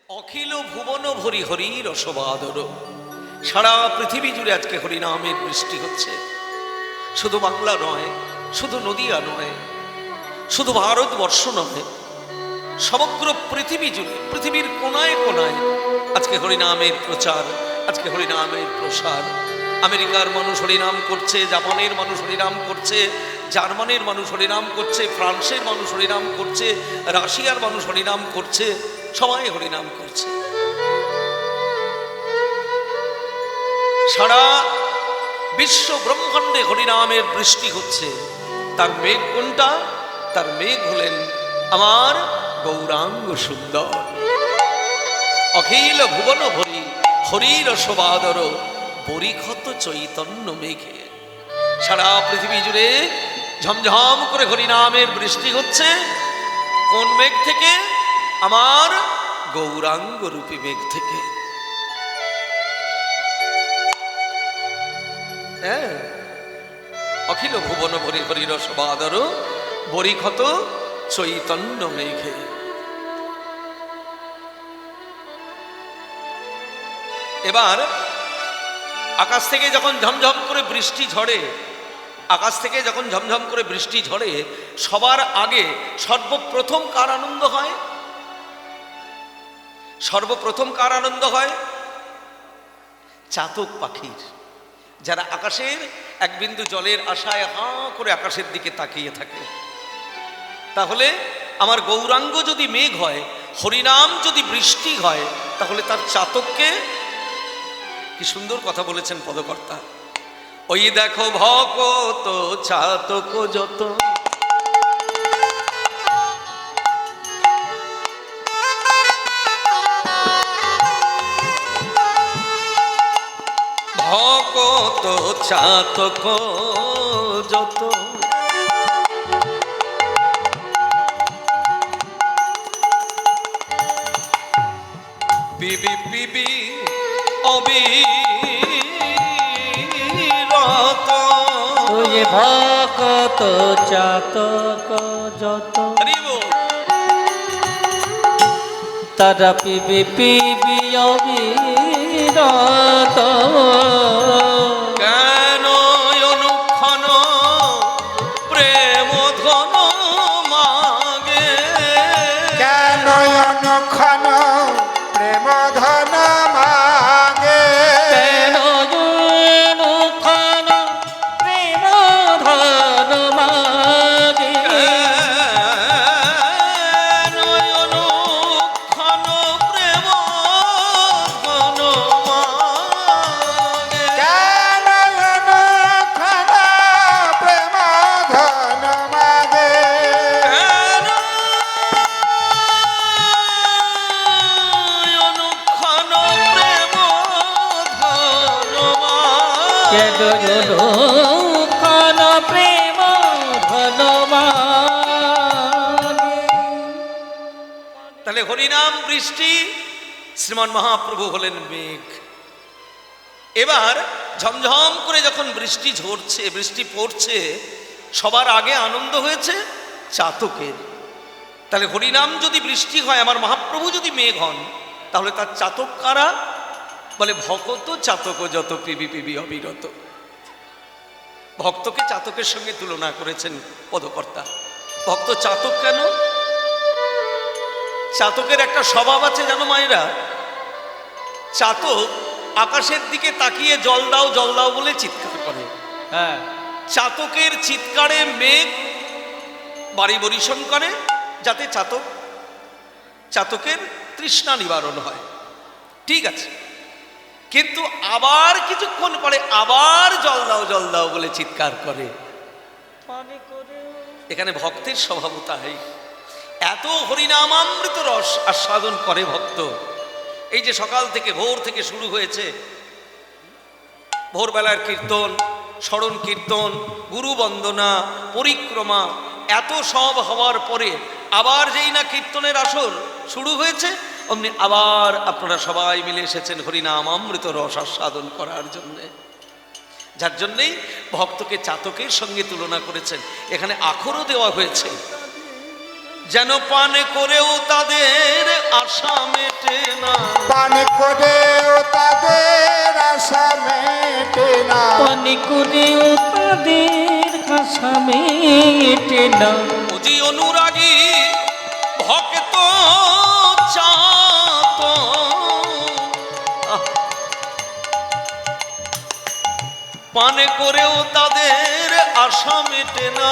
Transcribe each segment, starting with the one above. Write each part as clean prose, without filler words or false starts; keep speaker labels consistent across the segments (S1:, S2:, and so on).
S1: অখিল ভুবন ভরি হরি রসবাদর। সারা পৃথিবী জুড়ে আজকে হরিনামের বৃষ্টি হচ্ছে। শুধু বাংলা নয়, শুধু নদিয়া নয়, শুধু ভারতবর্ষ নয়, সমগ্র পৃথিবী জুড়ে, পৃথিবীর কোনায় কোনায় আজকে হরিনামের প্রচার, আজকে হরিনামের প্রসার। আমেরিকার মানুষ হরিনাম করছে, জাপানের মানুষ হরিনাম করছে, জার্মানির মানুষ হরিনাম করছে, ফ্রান্সের মানুষ হরিনাম করছে, রাশিয়ার মানুষ হরিনাম করছে, সবাই হরিনাম করছে। সারা বিশ্ব ব্রহ্মাণ্ডে হরিনামের বৃষ্টি হচ্ছে। তার মেঘ কোনটা? তার মেঘ হলেন আমার গৌরাঙ্গ সুন্দর। অখিল ভুবন ভরি হরির শোভাদর, বরিক্ষত চৈতন্য মেঘে। সারা পৃথিবী জুড়ে ঝমঝম করে হরিনামের বৃষ্টি হচ্ছে। কোন মেঘ থেকে? আমার গৌরাঙ্গ রূপী মেঘ থেকে। হ্যাঁ, অখিল ভুবন ভরি হরির শোভাদর, বরিক্ষত চৈতন্য মেঘে। এবার আকাশ থেকে যখন ঝমঝম করে বৃষ্টি ঝরে, আকাশ থেকে যখন ঝমঝম করে বৃষ্টি ঝরে, সবার আগে সর্বপ্রথম কার আনন্দ হয়? সর্বপ্রথম কার আনন্দ হয়? চাতক পাখির, যারা আকাশের এক বিন্দু জলের আশায় হাঁ করে আকাশের দিকে তাকিয়ে থাকে। তাহলে আমার গৌরাঙ্গ যদি মেঘ হয়, হরিনাম যদি বৃষ্টি হয়, তাহলে তার চাতককে, কি সুন্দর কথা বলেছেন পদকর্তা, ওই দেখো ভকত চাতক যত, ভকত চাতক যত, পিবি পিবি অবিরত,
S2: ওই ভকত চাতক যত, তারা পিবি পিবি অবিরত।
S1: কেন অনুক্ষণ প্রেম ধন মাগে,
S3: কেন অনুক্ষণ প্রেম ধন মাগে,
S2: কেন অনুক্ষণ প্রেম ধন মাগে,
S1: কেন অনুক্ষণ প্রেম ধন মাগে,
S3: কেন অনুক্ষণ প্রেম ধন মাগে,
S1: কেন অনুক্ষণ প্রেম ধন মাগে,
S2: কেন অনুক্ষণ প্রেম ধন মাগে।
S1: তাহলে হরিনাম বৃষ্টি, শ্রীমান মহাপ্রভু হলেন মেঘ। এবার ঝমঝম করে যখন বৃষ্টি ঝরছে, বৃষ্টি পড়ছে, সবার আগে আনন্দ হয়েছে চাতকের। তাহলে হরিনাম যদি বৃষ্টি হয়, আমার মহাপ্রভু যদি মেঘ হন, তাহলে তার চাতক কারা? বলে ভকত চাতক যত, পিবি পিবি অবিরত। ভক্তকে চাতকের সঙ্গে তুলনা করেছেন পদকর্তা। ভক্ত চাতক কেন? চাতকের একটা স্বভাব আছে জানো মায়েরা, চাতক আকাশের দিকে তাকিয়ে জল দাও জল দাও বলে চিৎকার করে।
S2: হ্যাঁ,
S1: চাতকের চিৎকারে মেঘ বাড়ি বরিশন করে, যাতে চাতকের তৃষ্ণা নিবারণ হয়। ঠিক আছে, কিন্তু আবার কিছুক্ষণ পরে আবার জল দাও বলে চিৎকার করে। এখানে ভক্তের স্বভাব তাই। এত হরিনামামৃত রস আস্বাদন করে ভক্ত। এই যে সকাল থেকে, ভোর থেকে শুরু হয়েছে, ভোরবেলার কীর্তন, স্মরণ কীর্তন, গুরু বন্দনা, পরিক্রমা, এত সব হওয়ার পরে আবার যেই না কীর্তনের আসর শুরু হয়েছে, অমনি আবার আপনারা সবাই মিলে এসেছেন হরিনামামৃত রস আস্বাদন করার জন্যে। যার জন্যেই ভক্তকে চাতকের সঙ্গে তুলনা করেছেন। এখানে আখরও দেওয়া হয়েছে, যেন পান করেও তাদের আশা মেটে না।
S3: পান করেও তাদের আশা মেটে না।
S2: পানি করেও তাদের আশা মেটে না।
S1: বুঝি অনুরাগী ভক্ত চাত, পান করেও তাদের আশা মেটে না।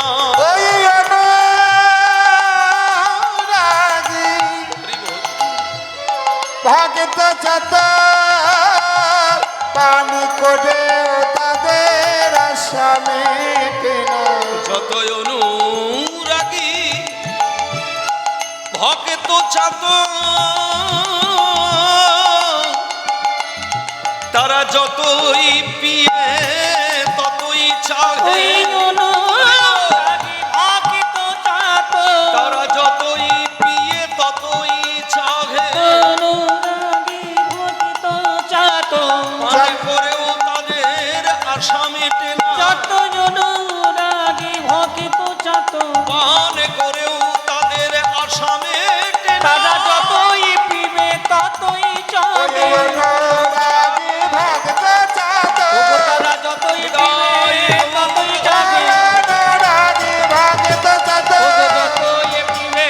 S3: ওই অনুরাগী ভক্ত চাত, পান করেও তাদের আশা মেটে না।
S1: যতই অনুরাগী ভক্ত চাত, তারা যতই পিয়ে ততই চাহে।
S2: ওই অনুরাগী ভক্ত চাত,
S1: তারা যতই পিয়ে ততই চাহে।
S2: অনুরাগী ভক্ত চাত,
S1: পান করেও তাদের আশা মেটে না।
S2: যত অনুরাগী ভক্ত চাত,
S1: পান করেও তাদের আশা মেটে না।
S2: তারা যতই পিবে ততই
S3: ওই
S2: চাবে।
S3: অনুরাগী ভক্ত চাত,
S2: তারা যতই পিবে ততই চাবে।
S3: অনুরাগী ভক্ত চাত,
S2: যতই পিবে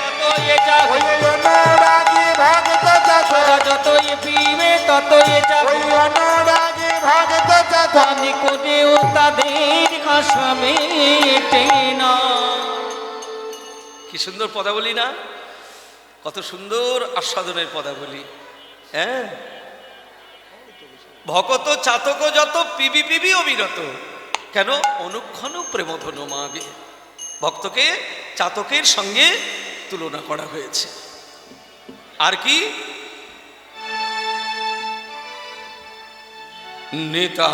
S2: ততই চাবে।
S3: ওই অনুরাগী ভক্ত চাত,
S2: তারা যতই পিবে ততই চাবে।
S3: ওই অনুরাগী ভক্ত চাত।
S2: পানি করেও তাদের আশা মেটে না।
S1: কি সুন্দর পদাবলী না, কত সুন্দর আস্বাদনের পদাবলী। হ্যাঁ, ভকত চাতক যত পিবি পিবি অবিরত, কেন অনুক্ষণ প্রেমধন মাগে। ভক্তকে চাতকের সঙ্গে তুলনা করা হয়েছে। আর কি নেতা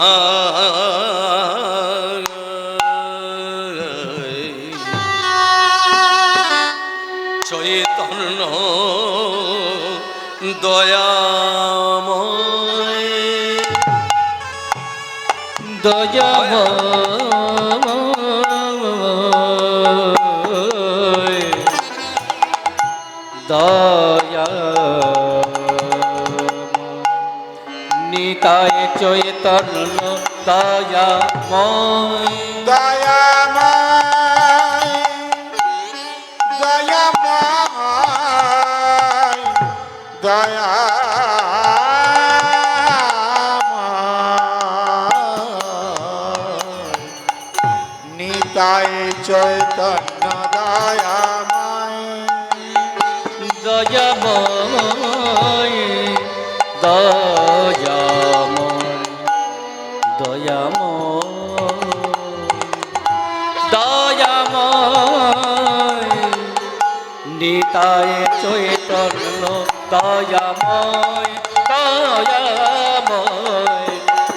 S1: চৈতন্য দয়াময়,
S2: দয়াময়, নিতায় চৈতন্য দয়াময়।
S3: দয়াময়, দয়াময়, দয়াময়, নিতাই চৈতন্য দয়াময়।
S2: দয়াময়, দয়াময়, দয়াময়, দয়াময়, নিতায় চৈতন্য দয়াময়, দয়াময়,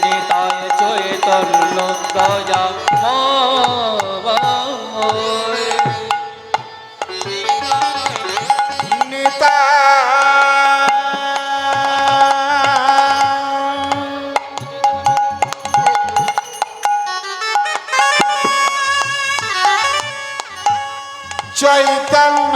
S2: নিতায় চৈতন্য দয়াময়।
S3: চৈতন্য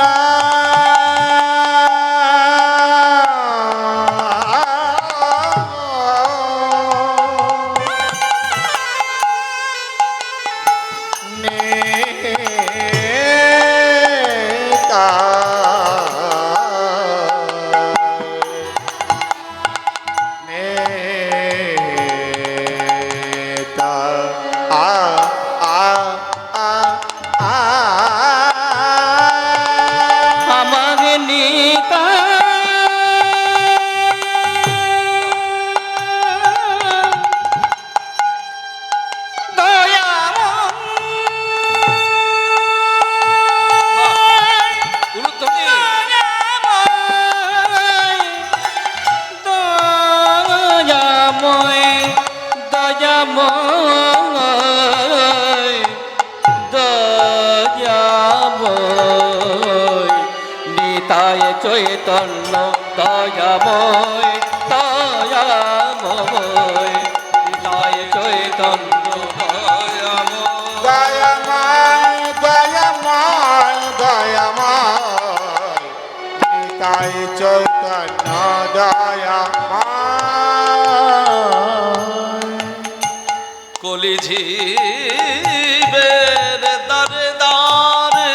S2: চৈতন্য দয়াময়, দয়াময়, নিতাই চৈতন্য দয়াময়।
S3: দয়াময়, দয়াময়, দয়াময়, নিতাই চৈতন্য দয়াময়
S1: কলি জীবের দারে দারে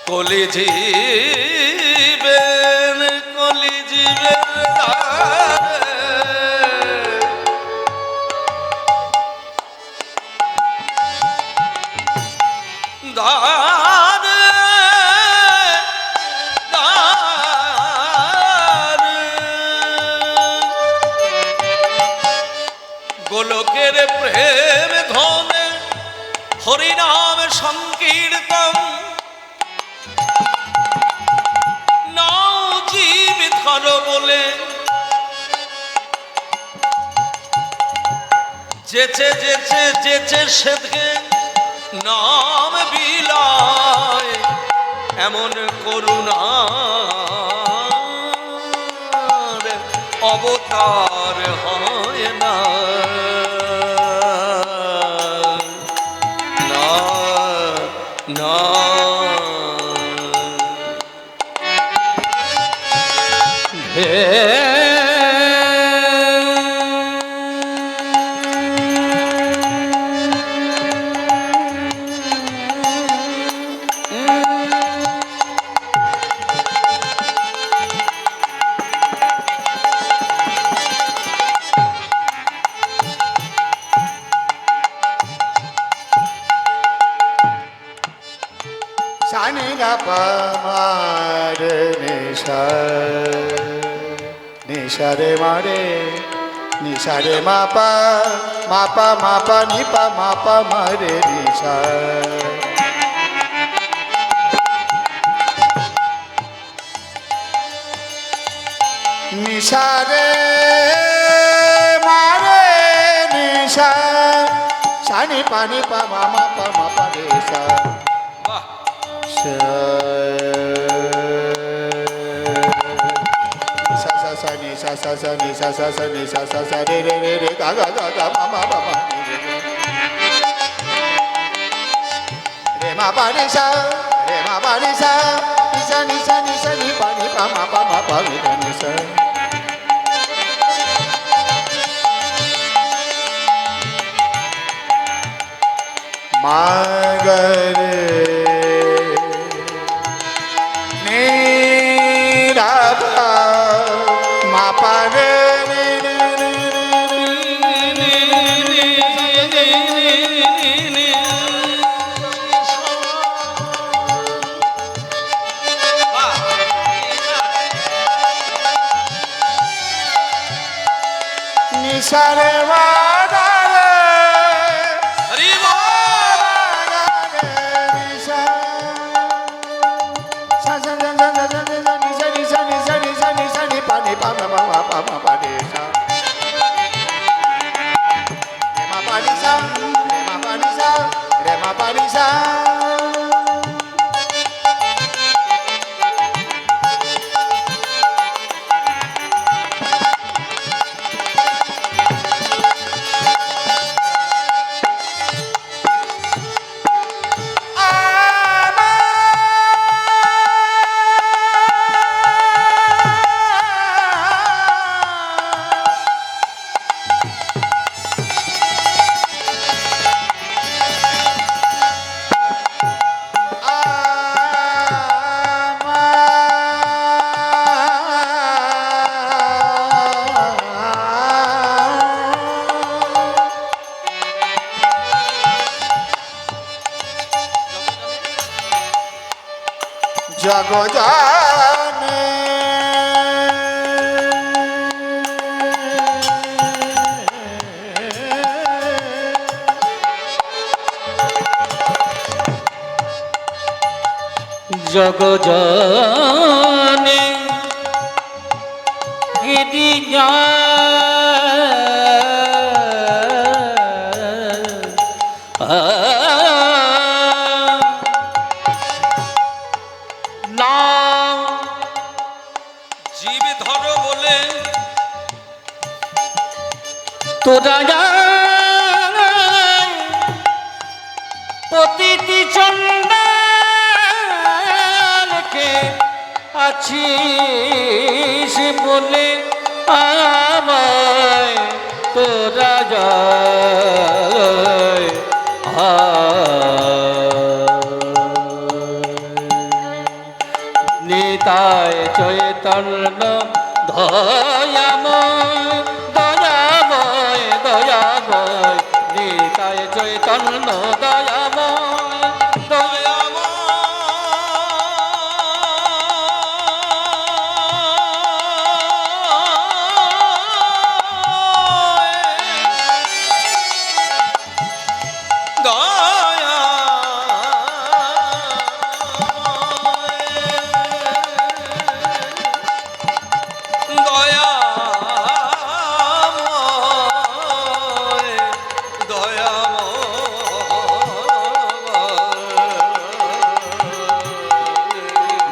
S1: কলি জীবের দারে দারে দারে গোলকের প্রেম ধনে হরিনাম সংকীর্তন নাও জীব ধর বলে যেচে যেচে যেচে সেধে নাম বিলায় এমন করুণার অবতার হয় না না না
S3: সানি গাপার নিশা নিশারে মারে নিশারে মাপা মাপা মাপা নিপা মাপা মারে নিশা নিশারে মারে নিশা সানি পানি পা মামা পা মাপা নিশা
S1: বাহ
S3: নিশারে বাদারে
S1: হরি বল
S3: নিশা সা সা সা সা সা নিশা নিশা নিশা নিশা নিশা নি পানি পা মা মা পা মা পা নিশা রে মা পা নিশা রে মা পা নিশা রে মা পা নিশা জগজানে
S2: জগজানে গিরি
S1: জীব ধর বলে
S2: তোরা প্রতিটি চন্দ্র আছিস বলে আমায় তোরা যায় নিতায় চৈতন্য দয়াময় দয়াময় দয়াময় নিতায় চৈতন্য দয়াময় দয়াময়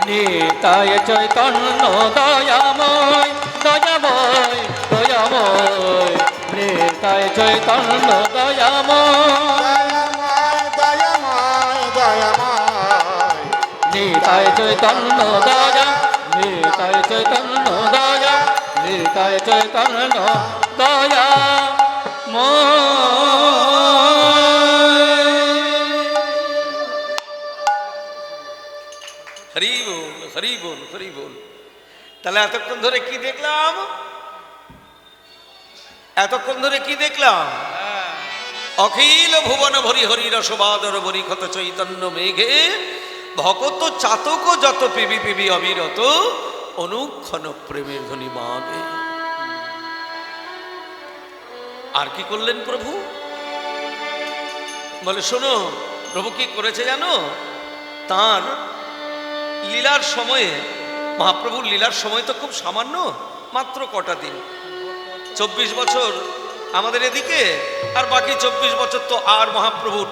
S2: নিতায় চৈতন্য দয়াময় দয়াময় দয়াময় নিতায় চৈতন্য দয়াময়
S3: দয়াময় দয়াময়
S2: নিতায় চৈতন্য দয়া নিতায় চৈতন্য দয়া নিতায় চৈতন্য দয়া
S1: হরি বল হরি বল হরি বল। তাহলে এতক্ষণ ধরে কি দেখলাম? এতক্ষণ ধরে কি দেখলাম? অখিল ভুবন ভরি হরি রসবাদর ভরি ক্ষত চৈতন্য মেঘে ভকত চাতক যত পিবি পিবি অবিরত অনুক্ষণ প্রেমের ধ্বনি মাগে। আর কি করলেন প্রভু? বলে শোনো, প্রভু কি করেছে জানো? তার লীলার সময়ে, মহাপ্রভুর লীলার সময় তো খুব সামান্য, মাত্র কটা দিন, 24 বছর আমাদের এদিকে, আর বাকি 24 বছর তো আর মহাপ্রভুর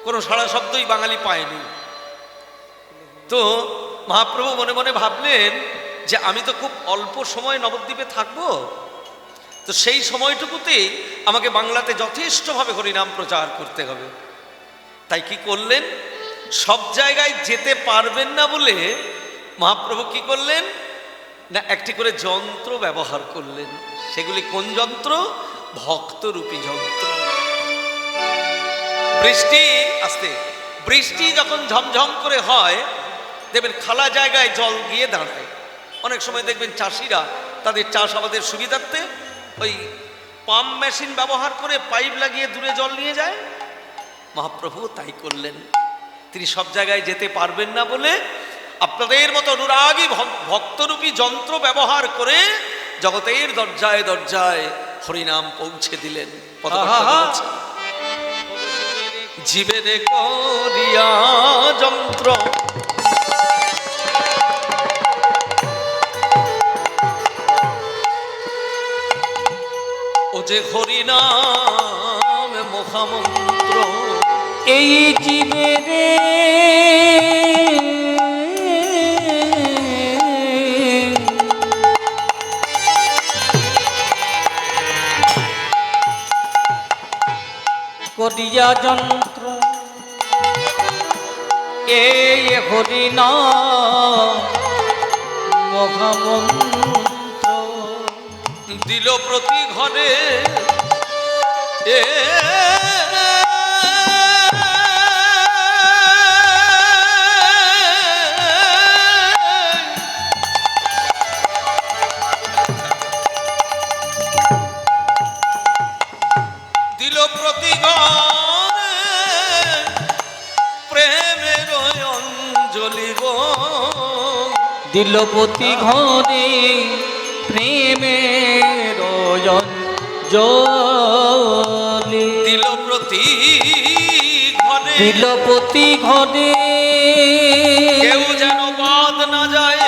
S1: কোনো সাড়া শব্দই বাঙালি পায়নি। তো মহাপ্রভু মনে মনে ভাবলেন যে আমি তো খুব অল্প সময় নবদ্বীপে থাকবো, তো সেই সময়টুকুতেই আমাকে বাংলাতে যথেষ্টভাবে হরিনাম প্রচার করতে হবে। তাই কি করলেন? সব জায়গায় যেতে পারবেন না বলে মহাপ্রভু কি করলেন না, একটি করে যন্ত্র ব্যবহার করলেন। সেগুলি কোন যন্ত্র? ভক্তরূপী যন্ত্র। বৃষ্টি আসতে, বৃষ্টি যখন ঝমঝম করে হয়, দেখবেন খালা জায়গায় জল গিয়ে দাঁড়ায়। অনেক সময় দেখবেন চাষিরা তাদের চাষ আবাদের সুবিধার্থে ওই পাম্প মেশিন ব্যবহার করে পাইপ লাগিয়ে দূরে জল নিয়ে যায়। মহাপ্রভু তাই করলেন। তিনি সব জায়গায় যেতে পারবেন না বলে আপনাদের মতো অনুরাগী ভক্তরূপী যন্ত্র ব্যবহার করে জগতের দরজায় দরজায় হরিনাম পৌঁছে দিলেন। জীবের করিয়া যন্ত্র ও যে হরিনাম মহামন্ত্র,
S2: এই জীবেরে করিয়া যন্ত্র, এই হরিনাম মহামন্ত্র
S1: দিল প্রতি ঘরে এ দিল প্রতি ঘরে প্রেমের অঞ্জলি গো,
S2: দিল প্রতি ঘরে প্রেমের অঞ্জলি,
S1: দিল প্রতি ঘরে,
S2: দিল প্রতি ঘরে
S1: কেউ যেন বাদ না যায়,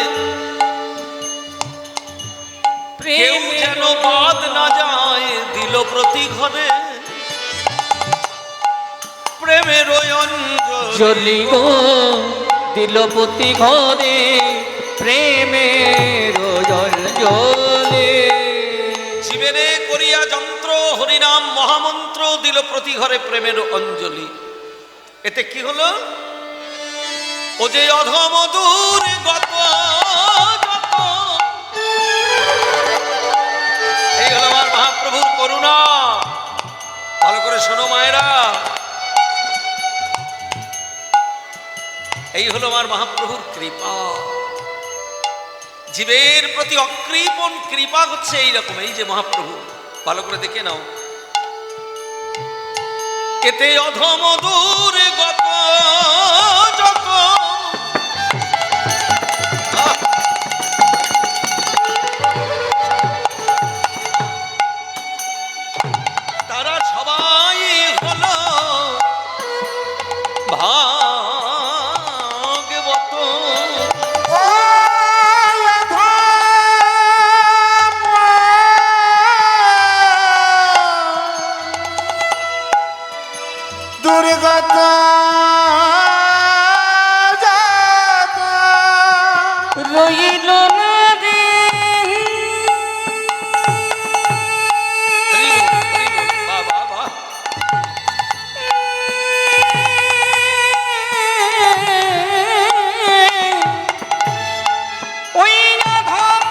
S1: কেউ যেন বাদ না যায়, দিল প্রতি ঘরে প্রেমের
S2: অঞ্জলি গো, দিল প্রতি ঘরে প্রেমের অঞ্জলি।
S1: জীবেরে করিয়া যন্ত্র হরিনাম মহামন্ত্র দিল প্রতি ঘরে প্রেমের অঞ্জলি। এতে কি হলো? ও যে অধমধুর গত না। ভালো করে শোনো মায়েরা, এই হলো আমার মহাপ্রভুর কৃপা। জীবের প্রতি অকৃপণ কৃপা হচ্ছে এইরকম। এই যে মহাপ্রভু, ভালো করে দেখে নাও, এতে অধম দূর গত যত তারা সবাই হলো ভাগবত।
S3: দুর্গত
S2: রইল না রে
S1: হরি বল, হরি বল, বাহ, বাহ, বাহ।
S2: ওই অধম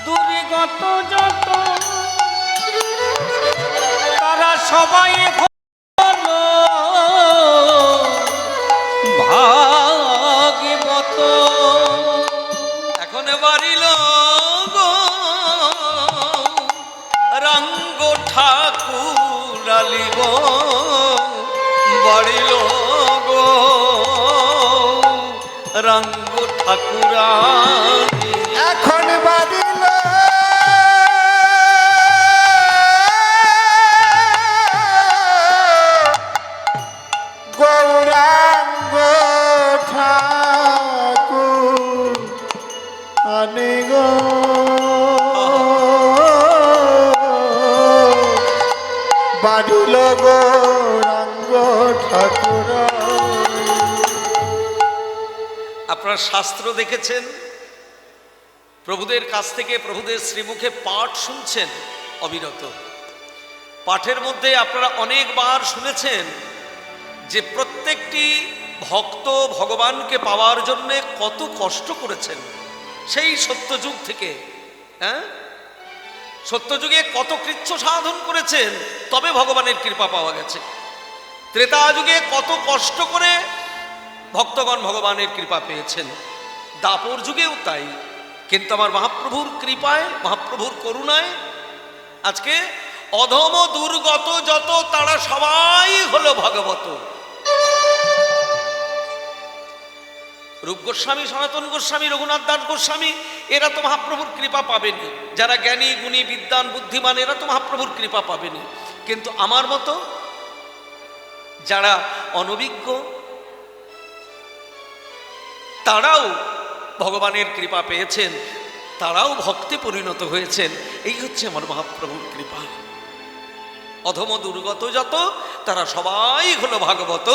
S2: দুর্গত যত তারা সবাই হলো ভাগবত।
S1: এখন বাড়িল গো রাঙ্গ ঠাকুর আলিব, বাড়িল গো রাঙ্গ ঠাকুরানি।
S3: এখন বাড়িল গৌরাঙ্গ ঠাকুর আনে গো বাড়িল গৌরাঙ্গ ঠাকুর।
S1: আপনারা শাস্ত্র দেখেছেন, প্রভুদের কাছ থেকে প্রভুদের শ্রীমুখে পাঠ শুনছেন অবিরত। পাঠের মধ্যে আপনারা অনেকবার শুনেছেন যে প্রত্যেকটি ভক্ত ভগবানকে পাওয়ার জন্যে কত কষ্ট করেছেন সেই সত্যযুগ থেকে। হ্যাঁ, সত্যযুগে কত কৃচ্ছ সাধন করেছেন, তবে ভগবানের কৃপা পাওয়া গেছে। ত্রেতা যুগে কত কষ্ট করে ভক্তগণ ভগবানের কৃপা পেয়েছেন, দাপর যুগেও তাই। কিন্তু আমার মহাপ্রভুর কৃপায়, মহাপ্রভুর করুণায় আজকে অধম দুর্গত যত তারা সবাই হলো ভাগবত। রূপ গোস্বামী, সনাতন গোস্বামী, রঘুনাথ দাস গোস্বামী এরা তো মহাপ্রভুর কৃপা পাবেনি। যারা জ্ঞানী গুণী বিদ্বান বুদ্ধিমান এরা তো মহাপ্রভুর কৃপা পাবেনি। কিন্তু আমার মতো যারা অনভিজ্ঞ তারাও ভগবানের কৃপা পেয়েছেন, তারাও ভক্তে পরিণত হয়েছেন। এই হচ্ছে আমার মহাপ্রভুর কৃপা। অধম দুর্গত যত তারা সবাই হলো ভাগবত,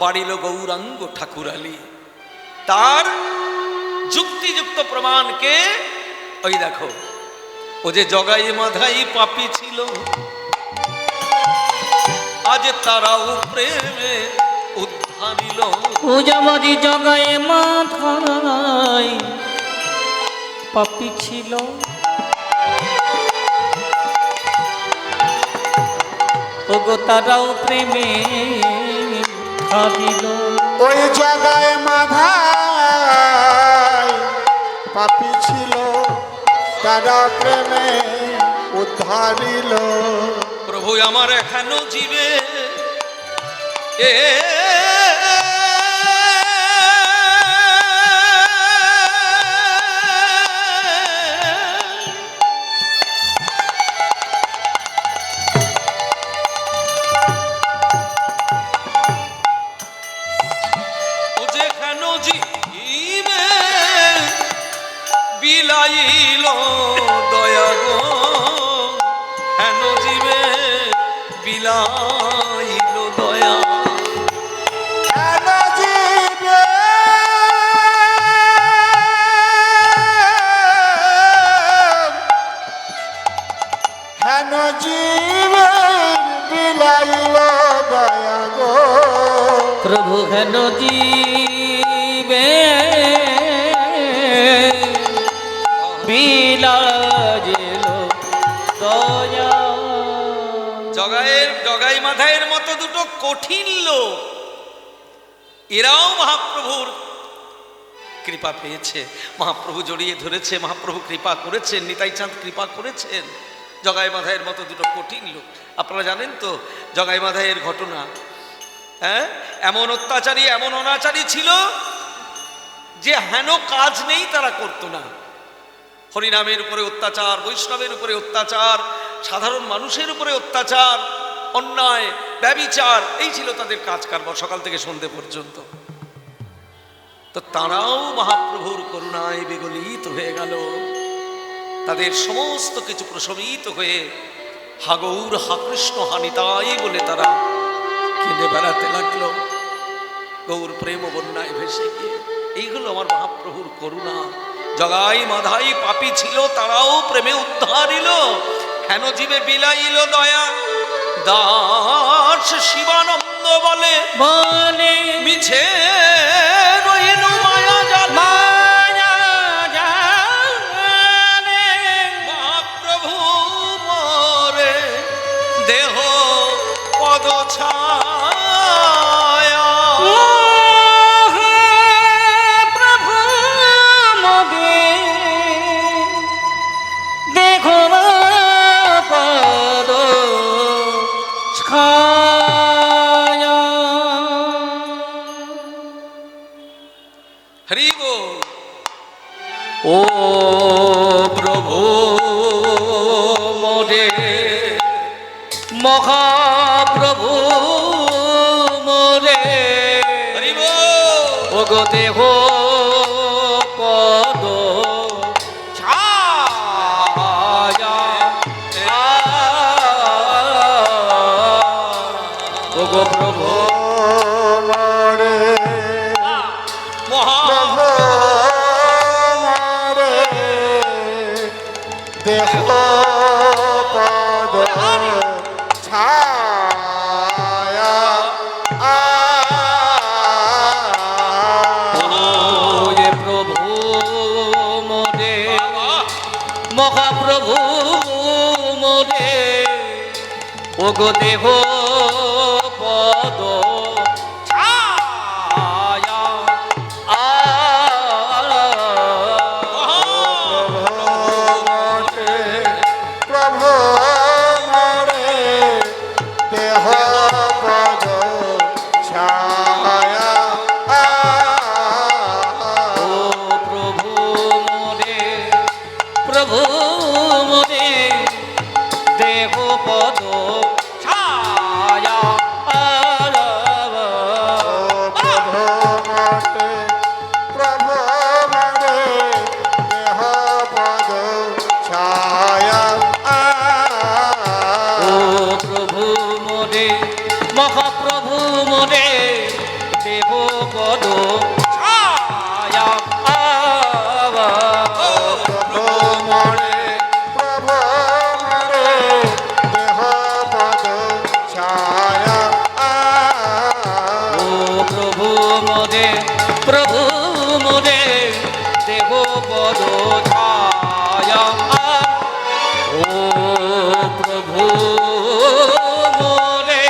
S1: বাড়িল গৌরাঙ্গ ঠাকুরালি। তার যুক্তিযুক্ত প্রমাণকে ওই দেখো, ও যে জগাই মাধাই পাপী ছিল আজ তারাও প্রেমে উদ্ধারিল।
S2: পূজাবাদী জগায় মাথায় পাপী ছিল ওগো তারাও প্রেমে ভাবিল।
S3: ওই জায়গায় মাধায় পাপী ছিল তারা প্রেমে উদ্ধারিল।
S1: প্রভু আমার এখনো জীবে এ বিলাইল দয়া গো, হেন জীবে বিলাইল দয়া।
S3: হেন জীবে হেন জীবে বিলাইল দয়া গো।
S2: প্রভু হেন জীবে
S1: কঠিন লোক, এরাও মহাপ্রভুর কৃপা পেয়েছে, মহাপ্রভু জড়িয়ে ধরেছে, মহাপ্রভু কৃপা করেছেন, নিতাই চাঁদ কৃপা করেছেন। জগাই মাধাইয়ের মতো দুটো কঠিন লোক, আপনারা জানেন তো জগাই মাধাইয়ের ঘটনা। হ্যাঁ, এমন অত্যাচারী এমন অনাচারী ছিল যে হেন কাজ নেই তারা করতো না। হরিনামের উপরে অত্যাচার, বৈষ্ণবের উপরে অত্যাচার, সাধারণ মানুষের উপরে অত্যাচার, অন্যায়, ব্যভিচার, এই ছিল তাদের কাজ কারবার সকাল থেকে সন্ধ্যে পর্যন্ত। তো তারাও মহাপ্রভুর করুণায় বিগলিত হয়ে গেল, তাদের সমস্ত কিছু প্রশমিত হয়ে হা গৌর হা কৃষ্ণ হা নিতাই বলে তারা কেঁদে বেড়াতে লাগলো গৌর প্রেম বন্যায় ভেসে গিয়ে। এইগুলো আমার মহাপ্রভুর করুণা। জগাই মাধাই পাপী ছিল, তারাও প্রেমে উদ্ধার এলো, হেন জীবে বিলাইল দয়া। দাস শিবানন্দ বলে
S2: বলে
S1: মিছে রইল মায়া জাল। মহাপ্রভু মোরে দেহ পদ ছায়া।
S2: প্রভু মোদে দেখো পদ ছায়া।
S1: হরি বল।
S2: ও প্রভু মোরে মহাপ্রভু মোরে
S1: হরি বল।
S2: ও গো দেহ পদ ছায়া। ও গো প্রভু
S3: মরে
S1: মহা
S3: প্রভু মরে দেহ পদ ছায়া।
S2: ওরে প্রভু মোরে মহাপ্রভু মোরে ও গো দেহ পদ ছায়া।
S3: প্রভু মরে দেহ পদ ছায়া।
S2: ও প্রভু মোরে প্রভু মোরে দেহ পদ ছায়া।
S3: প্রভু মরে প্রভু মরে দেহ পদ ছায়া।
S2: ও প্রভু মোরে মহাপ্রভু মোরে দেহ পদ ছায়া।
S3: প্রভু মরে প্রভু মরে দেহ পদ ছায়া।
S2: ও প্রভু মোরে প্রভু মোরে দেহ পদ ছায়া। ও প্রভু মোরে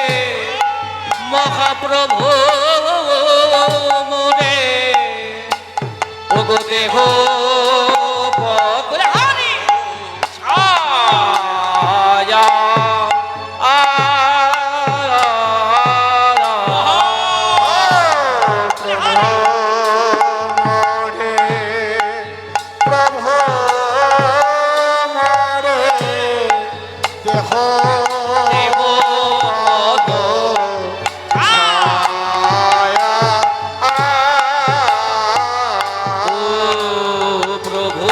S2: মহাপ্রভু মোরে ও গো দেহ পদ ছায়া।
S3: প্রভু মরে দেহ
S2: দেহ পদ
S3: ছায়া।
S2: ও প্রভু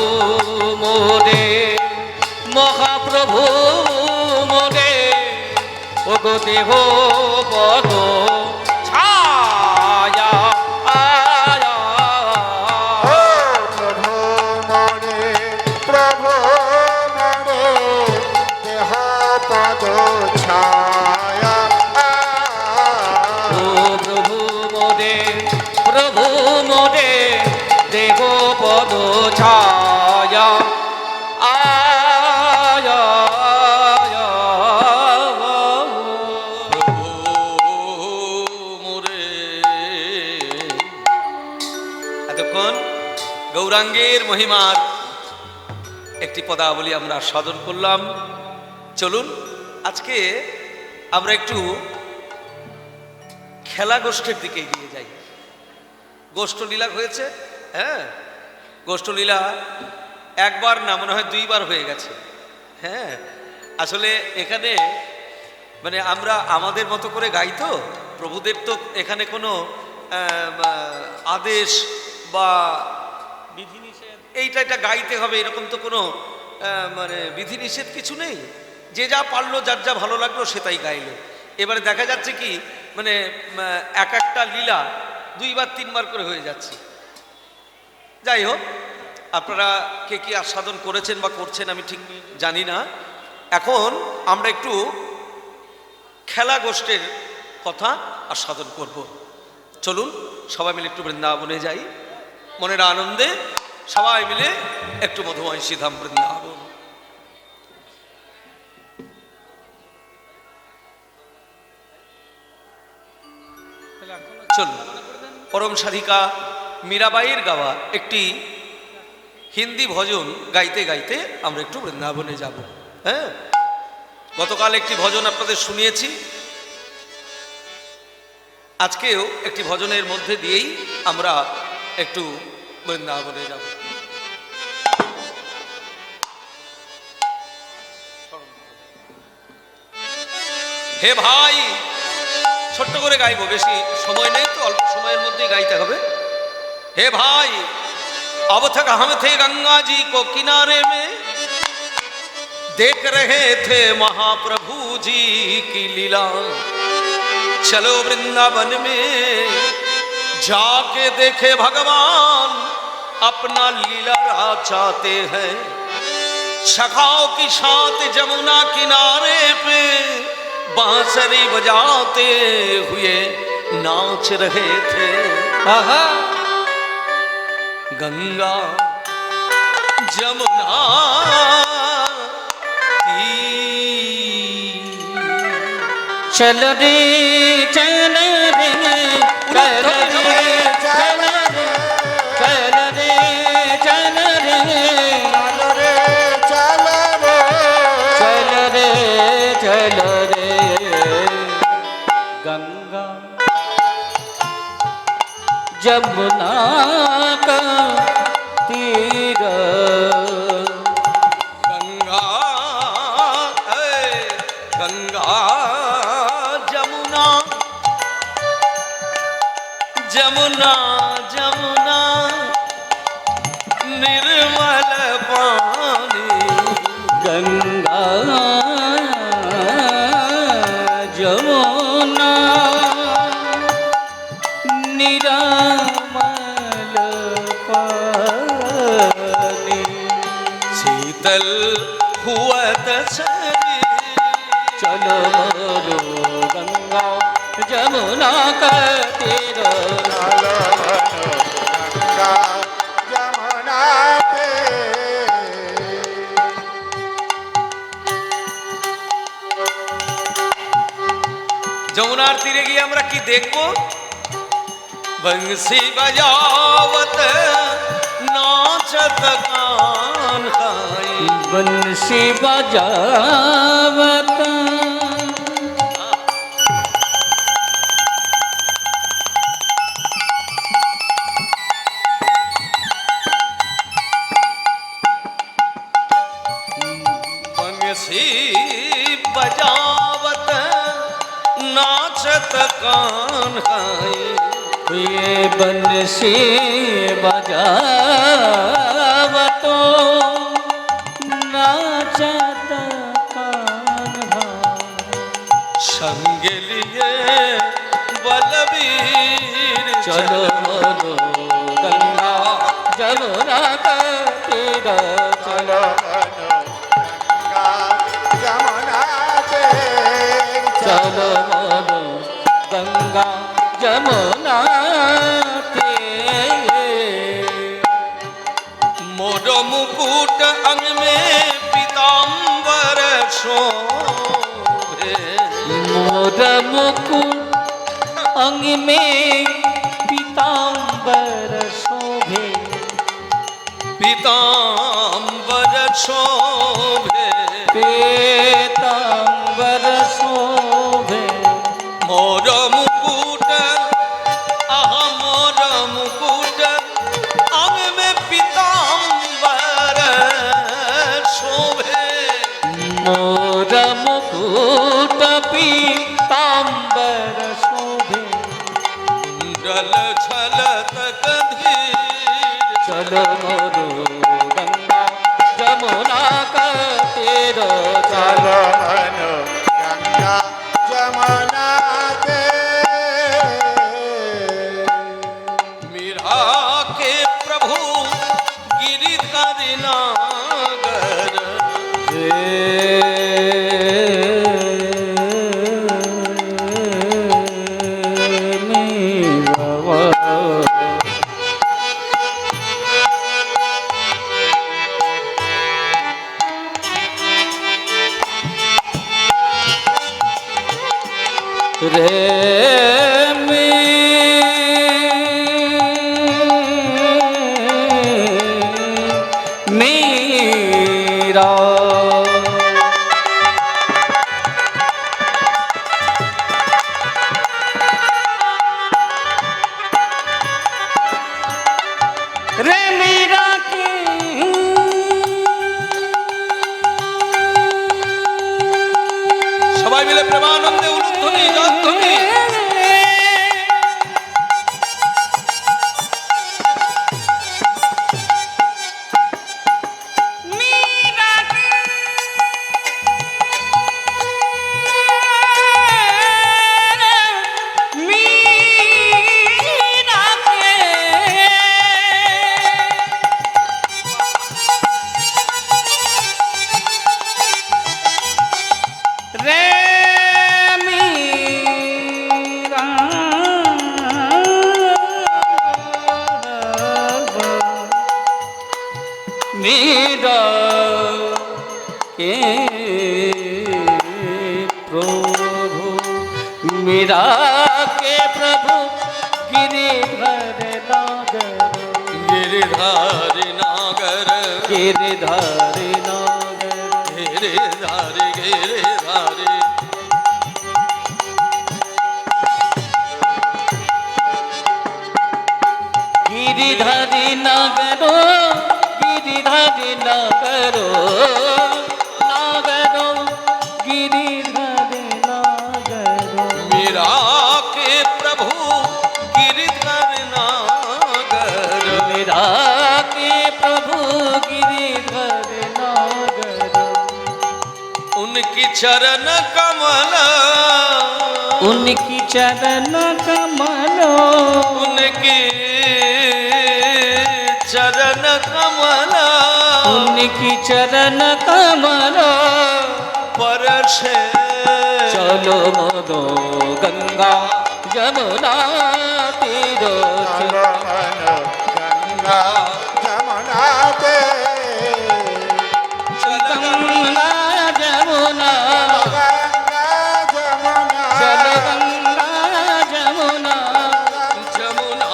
S2: মোরে মহাপ্রভু মোরে ও গো দেহ পদ ছায়া।
S3: প্রভু মরে প্রভু মরে দেহ পদ ছায়া।
S2: ও প্রভু মোরে প্রভু মোরে দেহ পদ ছায়া।
S1: গৌরাঙ্গের মহিমার একটি পদাবলী আমরা সাধন করলাম। চলুন আজকে আমরা একটু খেলা গোষ্ঠীর দিকে এগিয়ে যাই। গোষ্ঠলীলা হয়েছে, হ্যাঁ গোষ্ঠলীলা একবার না মনে হয় দুইবার হয়ে গেছে। হ্যাঁ আসলে এখানে মানে আমরা আমাদের মতো করে গাই তো, প্রভুদেব তো এখানে কোনো আদেশ বা বিধিনিষেধ এইটা এটা গাইতে হবে এরকম তো কোনো মানে বিধিনিষেধ কিছু নেই। যে যা পারলো, যার যা ভালো লাগলো সে তাই গাইলো। এবারে দেখা যাচ্ছে কি মানে এক একটা লীলা দুইবার তিনবার করে হয়ে যাচ্ছে। যাই হোক, আপনারা কে কি আস্বাদন করেছেন বা করছেন আমি ঠিক জানি না। এখন আমরা একটু খেলা গোষ্ঠীর কথা আস্বাদন করব। চলুন সবাই মিলে একটু বৃন্দাবনে যাই, মনের আনন্দে সবাই মিলে একটু মধুময় সিধাম বৃন্দাবন। চলুন পরম সাধিকা মীরাবাইয়ের গাওয়া একটি হিন্দি ভজন গাইতে গাইতে আমরা একটু বৃন্দাবনে যাব। হ্যাঁ গতকাল একটি ভজন আপনাদের শুনিয়েছি, আজকেও একটি ভজনের মধ্যে দিয়েই আমরা একটু বৃন্দাবনে যাব। হে ভাই, ছোট্ট করে গাইবো, বেশি সময় নেই তো, অল্প সময়ের মধ্যেই গাইতে হবে। हे भाई अब तक हम थे गंगा जी को किनारे में, देख रहे थे महाप्रभु जी की लीला। चलो वृंदावन में जाके देखे भगवान अपना लीला चाहते हैं। सखाओं की साथ जमुना किनारे पे बांसुरी बजाते हुए नाच रहे थे। आहा गंगा जमुना
S2: चल रे चल रे चल रे चल रे चल रे चल रे
S3: चल रे
S2: चल रे गंगा जमुना का तीर।
S1: गंगा गंगा जमुना जमुना जमुना निर्मल पानी।
S2: गंगा जमुना निरामल पानी।
S1: शीतल हुआ दशहरी
S2: चलो मोरो गंगा जमुना का तीर।
S3: गंगा जमुना पे
S1: যমুনার তীরে গিয়ে আমরা কি দেখব? बंसी बजावत नाचत गान गाई।
S2: बंसी बजावत
S1: बंसी बजावत नाचत गान गाई।
S2: ये बंसी बजावतो नाचत कान्हा।
S1: संग लिए बलबीर
S2: चलो मोरो गंगा जमुना का तीर। चलो
S3: गंगा जमुना पे
S2: चलो मोरो गंगा जमुना तीर।
S1: मोर मुकुट अंग में पीताम्बर शोभे।
S2: मोर मुकुट अंग में पीताम्बर शोभे।
S1: पीताम्बर शोभे
S2: पीताम्बर शोभे
S1: मोर मुकुट आहा मोर मुकुट अंग में पीताम्बर शोभे
S2: मोर मुकुट पीताम्बर शोभे
S1: कुंडल छलतक धीर
S2: चल मोरो गंगा जमुना का तीर चल
S3: चलो मनो गंगा जमुना के
S1: मीरा के प्रभु गिरिधर नागर
S2: मेरा रे मेरा के
S1: সবাই মিলে প্রেমানন্দে উলুধ্বনি জয়ধ্বনি
S2: मेरा के प्रभु मेरा के प्रभु गिरिधर नागर
S1: गिरिधार नागर
S2: गिरिधर नागर
S1: गिरिधार गिरिधार
S2: गिरिधर नागरो गिरिधर नागरो नागरो गिरिधर नागरो
S1: मीरा के प्रभु गिरिधर नागर
S2: मेरा के प्रभु गिरिधर नागरो
S1: उनकी चरण कमल
S2: उनकी चरण कमलो
S1: उनकी चरण कमल
S2: उनकी चरण कमलो
S1: परशे
S2: चलो मोदो गंगा जमुना तीरो
S3: चलो मनो गंगा जमुना के
S2: गंगा जमुना
S3: गंगा जमुना
S2: चलो गंगा जमुना
S1: जमुना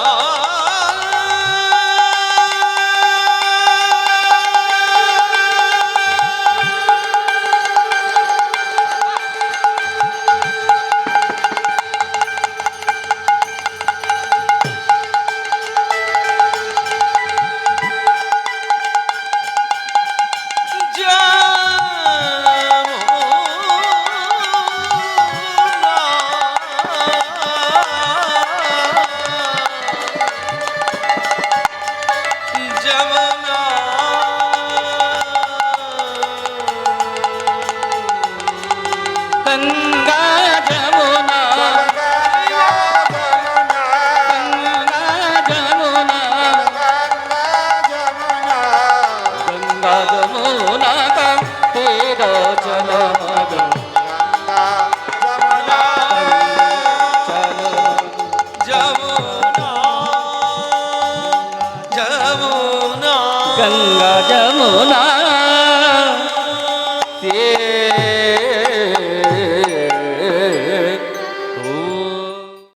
S2: गंगा जमुना गंगा जमुना गंगा जमुना का तेरा चलो मदो चलो
S1: जमुना जमुना
S2: गंगा जमुना